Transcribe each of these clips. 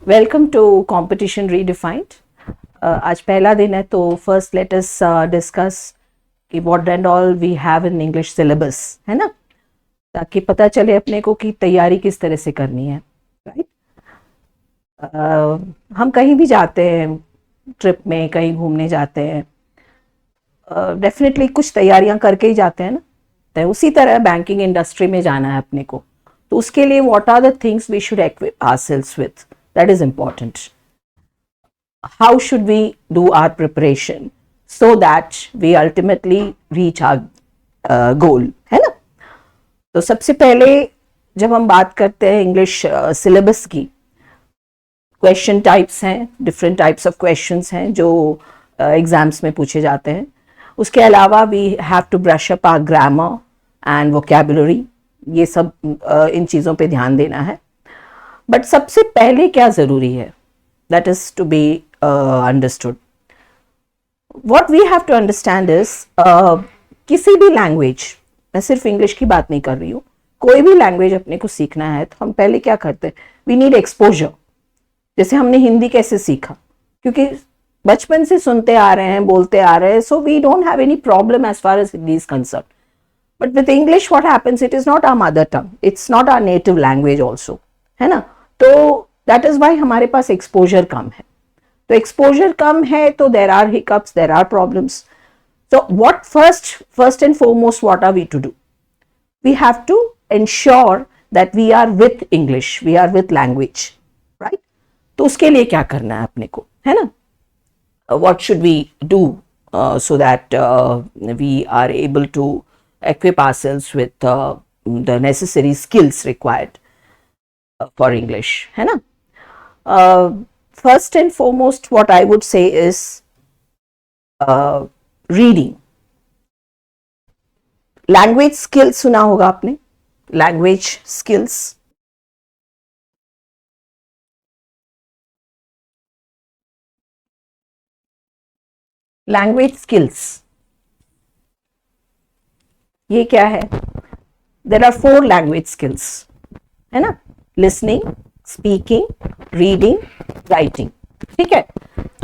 Welcome to competition redefined. आज पहला दिन है तो फर्स्ट लेट अस डिस्कस कि what and all we have in English syllabus, है ना, ताकि पता चले अपने को कि तैयारी किस तरह से करनी है। राइट, हम कहीं भी जाते हैं, ट्रिप में कहीं घूमने जाते हैं, डेफिनेटली कुछ तैयारियां करके ही जाते हैं ना। तो उसी तरह बैंकिंग इंडस्ट्री में जाना है अपने को, तो उसके लिए what are the things we should equip ourselves with, that is important. How should we do our preparation so that we ultimately reach our goal, है ना। तो सबसे पहले जब हम बात करते हैं इंग्लिश सिलेबस की, क्वेश्चन टाइप्स हैं, डिफरेंट टाइप्स ऑफ क्वेश्चंस हैं जो एग्जाम्स में पूछे जाते हैं। उसके अलावा we have to brush up our grammar and vocabulary, ये सब इन चीज़ों पे ध्यान देना है। बट सबसे पहले क्या ज़रूरी है, that is to be understood. What we have to understand is, किसी भी लैंग्वेज, मैं सिर्फ इंग्लिश की बात नहीं कर रही हूँ, कोई भी लैंग्वेज अपने को सीखना है तो हम पहले क्या करते हैं, वी नीड एक्सपोजर। जैसे हमने हिंदी कैसे सीखा, क्योंकि बचपन से सुनते आ रहे हैं, बोलते आ रहे हैं, so we don't have any problem as far as Hindi is concern. But with English what happens, it is not our mother tongue, it's not our native language also, है ना। तो दैट इज वाई हमारे पास exposure कम है। तो exposure कम है तो there are hiccups, there are problems. तो what first and foremost what are we to do, we have to ensure that we are with English, we are with language, right. तो उसके लिए क्या करना है अपने को, है ना, what should we do so that we are able to equip ourselves with the necessary skills required for English, है ना। First and foremost what I would say is reading. Language skills सुना होगा आपने, language skills। लैंग्वेज स्किल्स ये क्या है, there are 4 language skills, है ना, लिसनिंग, स्पीकिंग, रीडिंग, राइटिंग, ठीक है।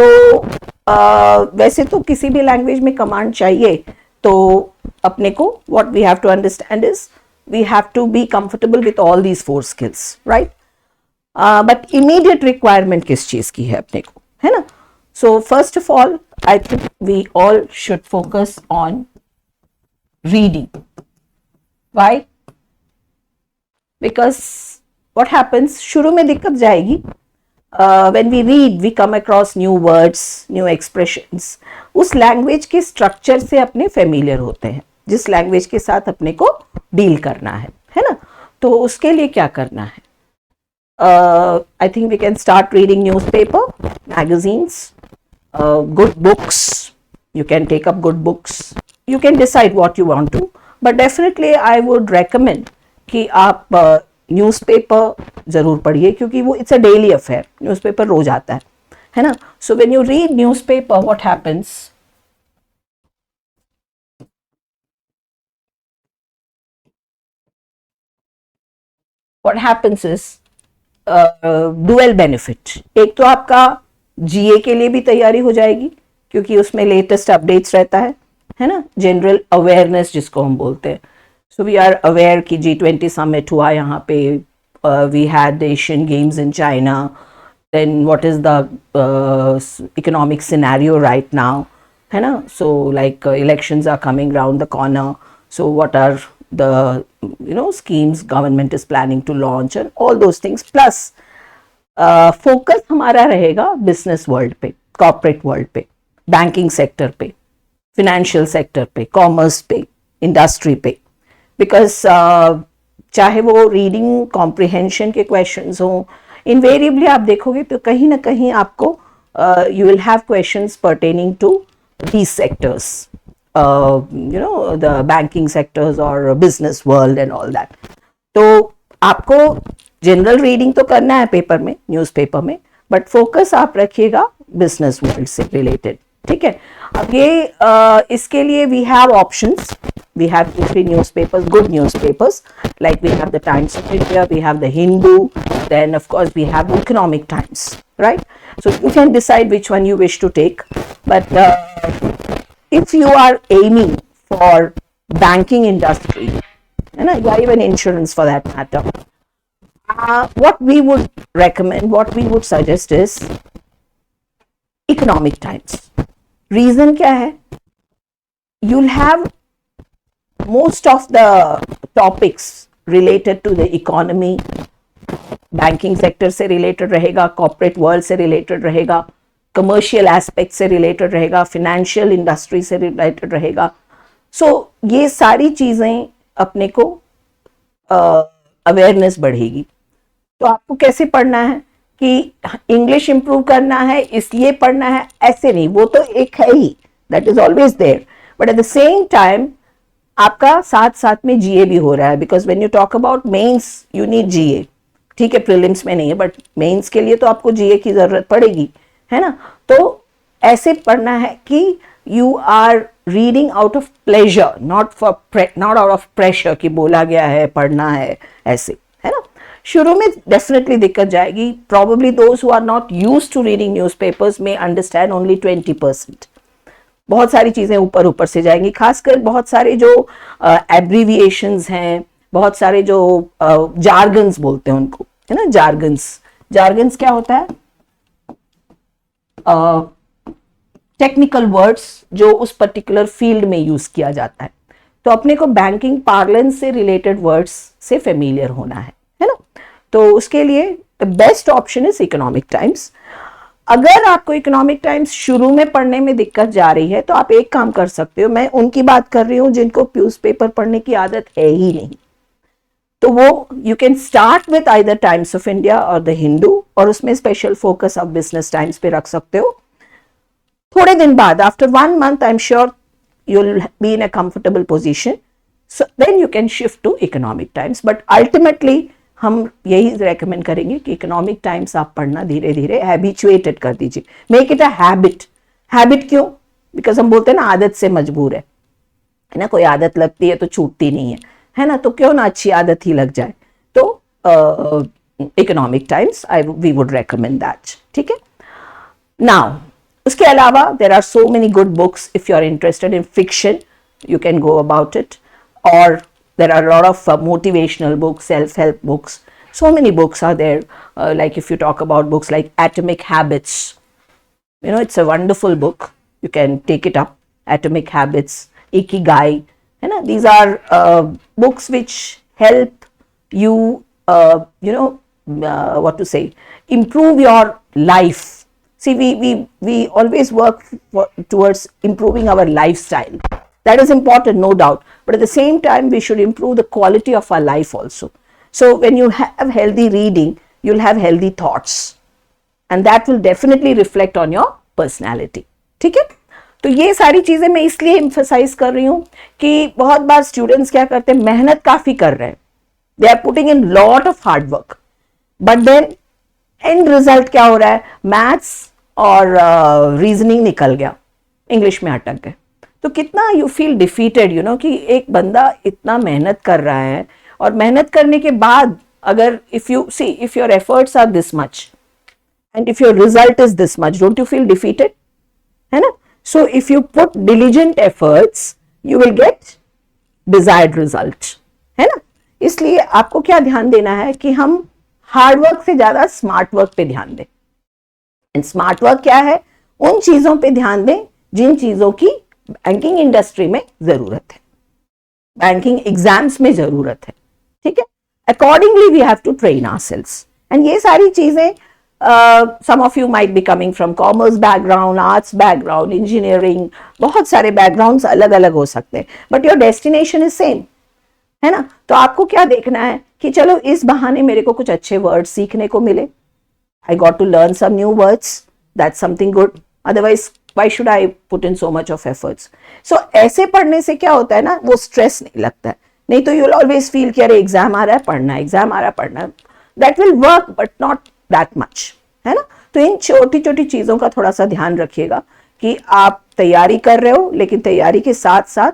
तो वैसे तो किसी भी लैंग्वेज में कमांड चाहिए, तो अपने को what we have to understand is we have to be comfortable with all these 4 skills, right. But immediate requirement किस चीज की है अपने को, है ना। So first of all, I think we all should focus on reading. Why? Because what happens, शुरू में दिक्कत जाएगी। When we read, we come across new words, new expressions. उस लैंग्वेज के स्ट्रक्चर से अपने फेमिलियर होते हैं, जिस लैंग्वेज के साथ अपने को डील करना है ना। तो उसके लिए क्या करना है, I think we can start reading newspaper, magazines, good books. You can take up good books. You can decide what you want to, but definitely I would recommend कि आप न्यूज़पेपर ज़रूर पढ़िए, क्योंकि वो it's a daily affair, newspaper रोज आता है ना। So when you read newspaper, what happens, is dual benefit. एक तो आपका जीए के लिए भी तैयारी हो जाएगी, क्योंकि उसमें लेटेस्ट अपडेट्स रहता है ना, जनरल अवेयरनेस जिसको हम बोलते हैं। सो वी आर अवेयर कि G20 समिट हुआ यहाँ पे, we had Asian games in China, then what is the economic scenario right now, है ना। So like elections are coming round the corner, so what are the schemes government is planning to launch and all those things, plus focus हमारा रहेगा business world पे, corporate world पे, banking sector पे, financial sector पे, commerce पे, industry पे। Because चाहे वो रीडिंग कॉम्प्रिहेंशन के क्वेश्चंस हो, इनवेरिएबली आप देखोगे तो कहीं ना कहीं आपको you will have questions pertaining to these sectors, the banking sectors और business world and all that. तो आपको जनरल रीडिंग तो करना है पेपर में, न्यूज़पेपर में, बट फोकस आप रखिएगा बिजनेस वर्ल्ड से रिलेटेड, ठीक है। अब ये इसके लिए we have options, we have 2-3 newspapers, good newspapers, like we have the Times of India, we have the Hindu, then of course we have Economic Times, right? So you can decide which one you wish to take, but if you are aiming for banking industry, and even insurance for that matter, what we would recommend, what we would suggest is Economic Times. Reason क्या है? You'll have most of the topics related to the economy, banking sector से related रहेगा, corporate world से related रहेगा, commercial aspect से related रहेगा, financial industry से related रहेगा. सो ये सारी चीज़ें अपने को अवेयरनेस बढ़ेगी. तो आपको कैसे पढ़ना है कि इंग्लिश इंप्रूव करना है इसलिए पढ़ना है, ऐसे नहीं. वो तो एक है ही, that is always there, but at the same time आपका साथ साथ में जीए भी हो रहा है. Because when you talk about mains you need GA. ठीक है, प्रीलिम्स में नहीं है, बट मेंस के लिए तो आपको जीए की जरूरत पड़ेगी, है ना. तो ऐसे पढ़ना है कि you are reading out of pleasure, not out of pressure कि बोला गया है पढ़ना है, ऐसे, है ना. शुरू में डेफिनेटली दिक्कत जाएगी. Probably those who are not used to reading newspapers में अंडरस्टैंड ओनली 20%. बहुत सारी चीजें ऊपर ऊपर से जाएंगी, खासकर बहुत सारे जो एब्रीविएशंस हैं, बहुत सारे जो जार्गन्स बोलते हैं उनको, है ना. जार्गन्स क्या होता है? टेक्निकल वर्ड्स जो उस पर्टिकुलर फील्ड में यूज किया जाता है. तो अपने को बैंकिंग पार्लेंस से रिलेटेड वर्ड्स से फेमिलियर होना है ना. तो उसके लिए the best option is economic times. अगर आपको इकोनॉमिक टाइम्स शुरू में पढ़ने में दिक्कत जा रही है तो आप एक काम कर सकते हो, मैं उनकी बात कर रही हूँ जिनको न्यूज़पेपर पढ़ने की आदत है ही नहीं. तो वो you can start with either Times of India और द हिंदू, और उसमें स्पेशल फोकस आप बिजनेस टाइम्स पे रख सकते हो. थोड़े दिन बाद, after 1 month, I am sure you will be in a comfortable position. So then you can shift to Economic Times. But ultimately हम यही रेकमेंड करेंगे कि इकोनॉमिक टाइम्स आप पढ़ना धीरे धीरे हैबिचुएटेड कर दीजिए. Make it a habit. Habit क्यों? बिकॉज हम बोलते हैं ना आदत से मजबूर है ना. कोई आदत लगती है तो छूटती नहीं है ना. तो क्यों ना अच्छी आदत ही लग जाए. तो Economic Times we would recommend that. ठीक है. नाउ उसके अलावा there are so many good books. If you are interested in fiction you can go about it, और there are a lot of motivational books, self-help books. So many books are there. Like if you talk about books like Atomic Habits, you know, it's a wonderful book. You can take it up. Atomic Habits, Ikigai. You know, these are books which help you, what to say, improve your life. See, we always work towards improving our lifestyle. That is important, no doubt. But at the same time, we should improve the quality of our life also. So when you have healthy reading, you'll have healthy thoughts. And that will definitely reflect on your personality. ठीक है? तो ये सारी चीजें मैं इसलिए emphasize कर रही हूँ कि बहुत बार students क्या करते हैं, मेहनत काफी कर रहे हैं. They are putting in lot of hard work. But then end result क्या हो रहा है? Maths और reasoning निकल गया, English में अटक गए. तो कितना you feel defeated, you know, कि एक बंदा इतना मेहनत कर रहा है और मेहनत करने के बाद अगर if your efforts are this much and if your result is this much, don't you feel defeated, है ना. So if you put diligent efforts you will get desired result, है ना. इसलिए आपको क्या ध्यान देना है कि हम हार्ड वर्क से ज्यादा स्मार्ट वर्क पे ध्यान दें. एंड स्मार्ट वर्क क्या है? उन चीजों पे ध्यान दें जिन चीजों की बैंकिंग इंडस्ट्री में जरूरत है, बैंकिंग एग्जाम्स में जरूरत है. ठीक है. Accordingly we have to train ourselves. And ये सारी चीजें, some of you might be coming from commerce background, arts background, engineering, बहुत सारे बैकग्राउंड्स अलग अलग हो सकते हैं, but your destination is same, है ना. तो आपको क्या देखना है कि चलो इस बहाने मेरे को कुछ अच्छे वर्ड्स सीखने को मिले. I got to learn some new words, that's something good. Otherwise why should I put in so much of efforts? So ऐसे पढ़ने से क्या होता है ना, वो स्ट्रेस नहीं लगता है. नहीं तो you'll always feel कि अरे एग्जाम आ रहा है पढ़ना, एग्जाम आ रहा है पढ़ना. That will work but not that much, है ना. तो इन छोटी छोटी चीजों का थोड़ा सा ध्यान रखिएगा कि आप तैयारी कर रहे हो, लेकिन तैयारी के साथ साथ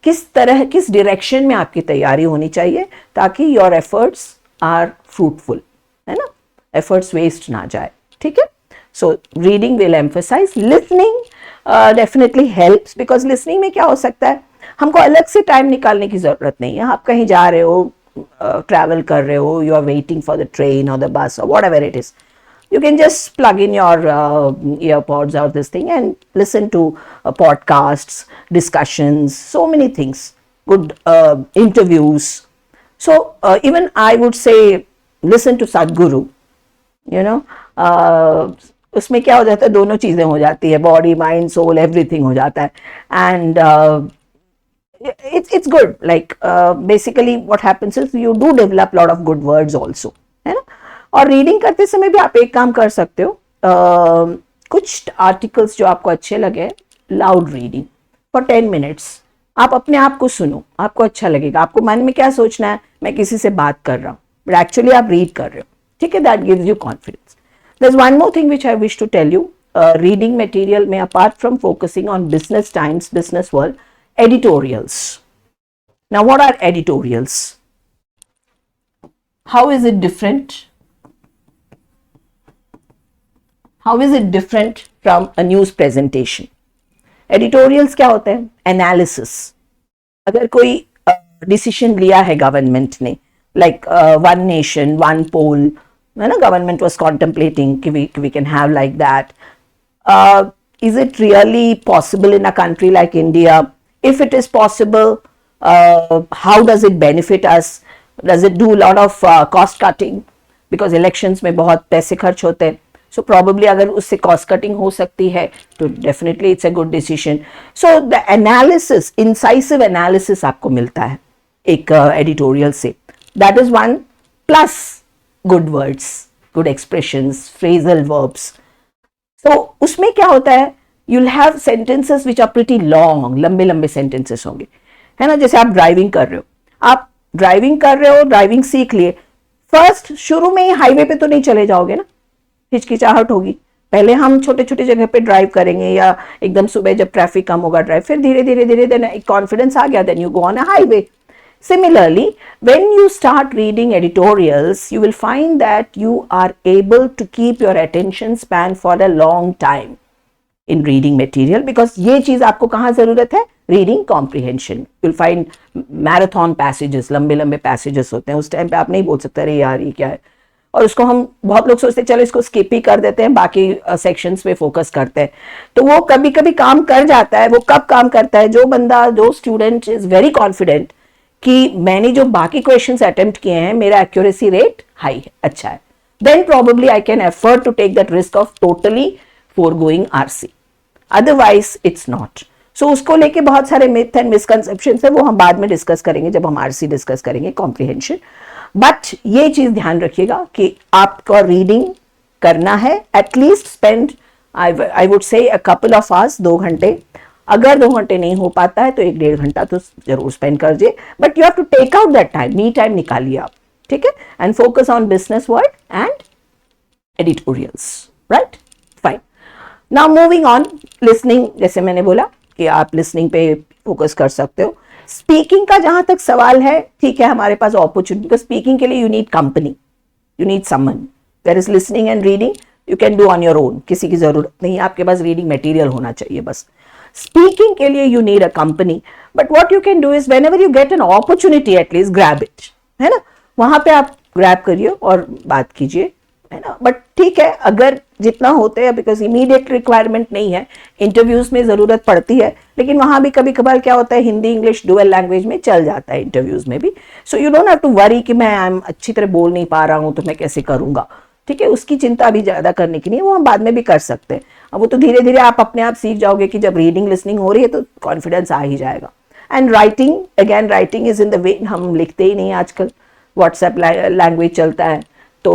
किस डायरेक्शन में आपकी तैयारी होनी चाहिए ताकि योर एफर्ट्स आर फ्रूटफुल. है ना, एफर्ट्स वेस्ट ना जाए, ठीक है. So reading will emphasise. Listening definitely helps, because listening में क्या हो सकता है, हमको अलग से टाइम निकालने की जरूरत नहीं है. आप कहीं जा रहे हो, ट्रैवल कर रहे हो, you are waiting for the train और द बस और whatever it is, you can just plug in your earpods or this thing and listen to podcasts, discussions, so many things, good interviews. So even I would say listen to Sadhguru, you know. उसमें क्या हो जाता है, दोनों चीज़ें हो जाती है, बॉडी माइंड सोल एवरीथिंग हो जाता है. And it's good, like basically what happens is you do develop lot of good words also, है ना. और रीडिंग करते समय भी आप एक काम कर सकते हो, कुछ आर्टिकल्स जो आपको अच्छे लगे, लाउड रीडिंग फॉर 10 मिनट्स. आप अपने आप को सुनो, आपको अच्छा लगेगा. आपको मन में क्या सोचना है, मैं किसी से बात कर रहा हूँ, बट एक्चुअली आप रीड कर रहे हो, ठीक है. That gives you confidence. There is one more thing which I wish to tell you. Reading material में apart from focusing on business times, business world, editorials. Now what are editorials? How is it different? How is it different from a news presentation? Editorials क्या होते हैं? Analysis. अगर कोई decision लिया है government ने, like one nation, one poll, है ना, गवर्नमेंट was contemplating कि we can have like that. Is it really possible in a country like India? If it is possible, how does it benefit us? Does it do a lot of cost cutting? Because elections में बहुत पैसे खर्च होते हैं. So probably अगर उससे cost cutting हो सकती है, तो definitely it's a good decision. So the analysis, incisive analysis आपको मिलता है एक editorial से. That is one, plus good words, good expressions, phrasal verbs. So उसमें क्या होता है, you'll have sentences which are pretty long, लंबे लंबे sentences होंगे, है ना. जैसे आप ड्राइविंग कर रहे हो, आप ड्राइविंग कर रहे हो, ड्राइविंग सीख लिए, फर्स्ट शुरू में ही हाईवे पे तो नहीं चले जाओगे ना, हिचकिचाहट होगी. पहले हम छोटे छोटे जगह पे ड्राइव करेंगे, या एकदम सुबह जब ट्रैफिक कम होगा ड्राइव, फिर धीरे धीरे धीरे देन एक कॉन्फिडेंस आ गया, then you go on a highway. Similarly, when you start reading editorials, you will find that you are able to keep your attention span for a long time in reading material, because ये चीज आपको कहाँ जरूरत है, reading comprehension. you'll find marathon passages, लंबे लंबे passages होते हैं, उस टाइम पे आप नहीं बोल सकते अरे यार ये क्या है, और उसको हम बहुत लोग सोचते हैं चलो इसको स्किप ही कर देते हैं, बाकी सेक्शंस पे फोकस करते हैं. तो वो कभी कभी काम कर जाता है. वो कब काम करता है, जो बंदा, जो स्टूडेंट इज वेरी कॉन्फिडेंट कि मैंने जो बाकी क्वेश्चंस अटेम्प्ट किए हैं, मेरा एक्यूरेसी रेट हाई है, अच्छा है, then probably I can afford to take that risk of totally foregoing RC. Otherwise it's not. So उसको लेके बहुत सारे मिथ एंड मिसकंसेप्शंस है, वो हम बाद में डिस्कस करेंगे जब हम RC डिस्कस करेंगे, कॉम्प्रिहेंशन. बट ये चीज ध्यान रखिएगा कि आपका रीडिंग करना है, at least spend I would say a couple of hours, 2 घंटे. अगर 2 घंटे नहीं हो पाता है तो 1-1.5 घंटा तो जरूर स्पेंड कर दीजिए, but you have to take out that time, me time निकालिए आप, ठीक है. And focus on business world and editorials, right, fine. Now moving on, listening, जैसे मैंने बोला कि आप लिसनिंग पे फोकस कर सकते हो. स्पीकिंग का जहां तक सवाल है, ठीक है, हमारे पास अपॉर्चुनिटी, बिकॉज स्पीकिंग के लिए you need company, you need someone. There is listening and reading you can do on your own, किसी की जरूरत नहीं, आपके पास रीडिंग मटेरियल होना चाहिए बस. स्पीकिंग के लिए you need a company, but what you can do is whenever you get an opportunity at least grab it, है ना, वहां पे आप ग्रैब करिए और बात कीजिए, है ना. बट ठीक है, अगर जितना होते हैं, बिकॉज इमीडिएट रिक्वायरमेंट नहीं है, इंटरव्यूज में जरूरत पड़ती है, लेकिन वहां भी कभी कभार क्या होता है, हिंदी इंग्लिश डुअल लैंग्वेज में चल जाता है इंटरव्यूज में भी. So you don't have to worry कि मैं अच्छी तरह बोल नहीं पा रहा हूं तो मैं कैसे करूंगा, ठीक है, उसकी चिंता अभी ज्यादा करने की नहीं, वो हम बाद में भी कर सकते हैं. अब वो तो धीरे धीरे आप अपने आप सीख जाओगे कि जब रीडिंग लिसनिंग हो रही है तो कॉन्फिडेंस आ ही जाएगा. And writing, again writing is in the way, हम लिखते ही नहीं आजकल, व्हाट्सएप लैंग्वेज चलता है, तो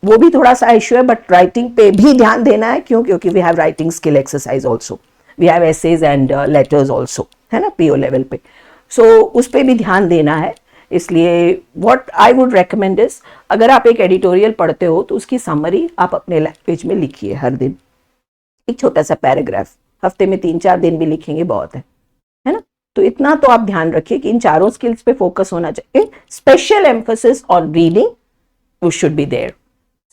वो भी थोड़ा सा इश्यू है, बट राइटिंग पे भी ध्यान देना है. क्यों? क्योंकि we have writing skill exercise also, we have essays and letters also, है ना, पीओ लेवल पे. सो उस पर भी ध्यान देना है. इसलिए what I would recommend is, अगर आप एक एडिटोरियल पढ़ते हो तो उसकी समरी आप अपने लैंग्वेज में लिखिए हर दिन, एक छोटा सा पैराग्राफ, हफ्ते में 3-4 दिन भी लिखेंगे बहुत है ना. तो इतना तो आप ध्यान रखिए कि इन चारों स्किल्स पे फोकस होना चाहिए. Special emphasis on reading should be there.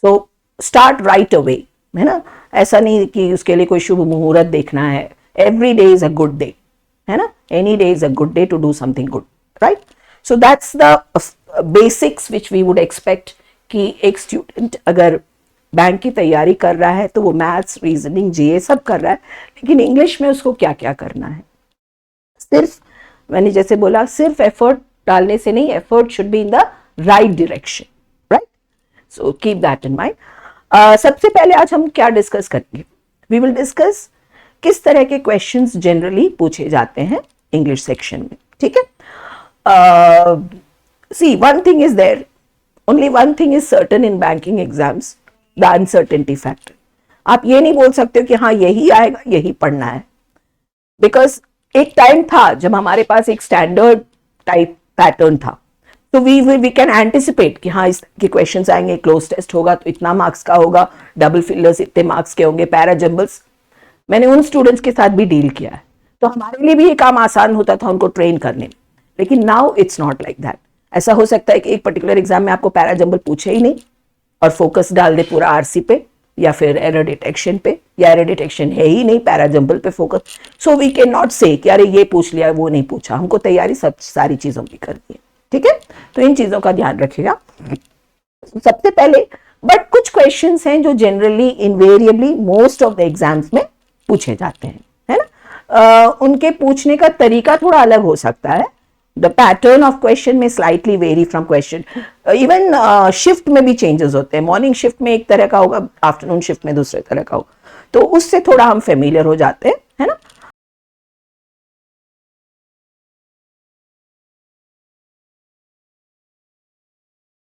So start right away, है ना, ऐसा नहीं कि उसके लिए कोई शुभ मुहूर्त देखना है. Every day is a good day, है ना, any day is a good day to do something good, right. So that's the basics which we would expect कि एक स्टूडेंट अगर बैंक की तैयारी कर रहा है तो वो मैथ्स, रीजनिंग, जीए सब कर रहा है, लेकिन इंग्लिश में उसको क्या क्या करना है. सिर्फ मैंने जैसे बोला, सिर्फ एफर्ट डालने से नहीं, effort should be in the right direction, right. So keep that in mind. सबसे पहले आज हम क्या डिस्कस करेंगे, वी विल डिस्कस किस तरह के क्वेश्चंस जनरली पूछे जाते हैं इंग्लिश सेक्शन में, ठीक है. See one thing is there, only one thing is certain in banking exams, the uncertainty factor. आप ये नहीं बोल सकते हो कि हाँ यही आएगा, यही पढ़ना है, बिकॉज एक टाइम था जब हमारे पास एक स्टैंडर्ड टाइप पैटर्न था, तो वी कैन एंटिसिपेट कि हाँ इस के क्वेश्चंस आएंगे, क्लोज टेस्ट होगा तो इतना मार्क्स का होगा, डबल फिलर्स इतने मार्क्स के होंगे, पैरा जंबल्स. मैंने उन स्टूडेंट्स के साथ भी डील किया है, तो हमारे लिए भी ये काम आसान होता था उनको ट्रेन करने में. लेकिन now it's not like that. ऐसा हो सकता है कि एक पर्टिकुलर एग्जाम में आपको पैरा जंबल पूछे ही नहीं और फोकस डाल दे पूरा आरसी पे या फिर एरर डिटेक्शन पे, या एरर डिटेक्शन है ही नहीं, पैरा जंबल पे focus. So we cannot say कि अरे ये पूछ लिया वो नहीं पूछा. हमको तैयारी सब सारी चीजों की करनी है, ठीक है. तो इन चीजों का ध्यान रखिएगा सबसे पहले. बट कुछ क्वेश्चंस हैं जो generally invariably most of the exams में पूछे जाते हैं, है ना. उनके पूछने का तरीका थोड़ा अलग हो सकता है. द पैटर्न ऑफ क्वेश्चन में slightly very from question, even shift में भी चेंजेस होते हैं. मॉर्निंग शिफ्ट में एक तरह का होगा, आफ्टरनून शिफ्ट में दूसरे तरह का होगा, तो उससे थोड़ा हम फेमिलियर हो जाते हैं, है ना.